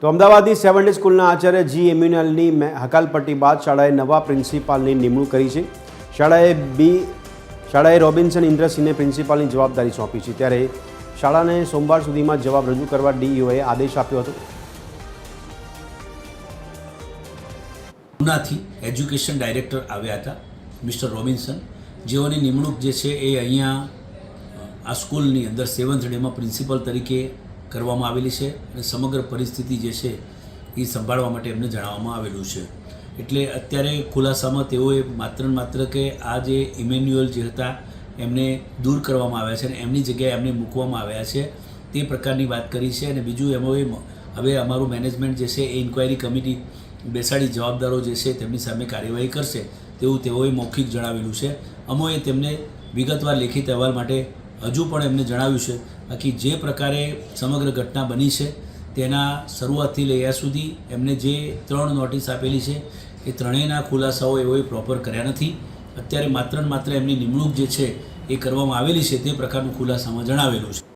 તો અમદાવાદની 70 સ્કૂલના આચાર્ય જી એમ્યુનલની હકાલપટ્ટી બાદ શાળાએ નવા પ્રિન્સિપાલની નિમણૂક કરી છે। શાળાએ રોબિન્સન ઇન્દ્રસિંહને પ્રિન્સિપાલની જવાબદારી સોંપી છે। ત્યારે શાળાને સોમવાર સુધીમાં જવાબ રજૂ કરવા ડીઈઓએ આદેશ આપ્યો હતો। પૂનાથી એજ્યુકેશન ડાયરેક્ટર આવ્યા હતા મિસ્ટર રોબિન્સન, જેઓની નિમણૂક જે છે એ અહીંયા આ સ્કૂલની અંદર 7th ડેમાં પ્રિન્સિપલ તરીકે કરવામાં આવેલી છે અને સમગ્ર પરિસ્થિતિ જે છે એ સંભાળવા માટે એમને જણાવવામાં આવેલું છે। એટલે અત્યારે ખુલાસામાં તેઓએ માત્ર કે આ જે ઇમેન્યુઅલ જે હતા એમને દૂર કરવામાં આવ્યા છે અને એમની જગ્યાએ એમને મૂકવામાં આવ્યા છે તે પ્રકારની વાત કરી છે। અને બીજું એમાં હવે અમારું મેનેજમેન્ટ જે છે એ ઇન્ક્વાયરી કમિટી બેસાડી જવાબદારો જે છે તેમની સામે કાર્યવાહી કરશે તેવું તેઓએ મૌખિક જણાવેલું છે। અમોએ તેમને વિગતવાર લેખિત અહેવાલ માટે હજુ પણ એમને જણાવ્યું છે। બાકી જે પ્રકારે સમગ્ર ઘટના બની છે તેના શરૂઆતથી લઈ સુધી એમને જે 3 નોટિસ આપેલી છે એ ત્રણેયના ખુલાસાઓ એઓએ પ્રોપર કર્યા નથી। અત્યારે માત્ર એમની નિમણૂક જે છે એ કરવામાં આવેલી છે તે પ્રકારનું ખુલાસામાં જણાવેલું છે।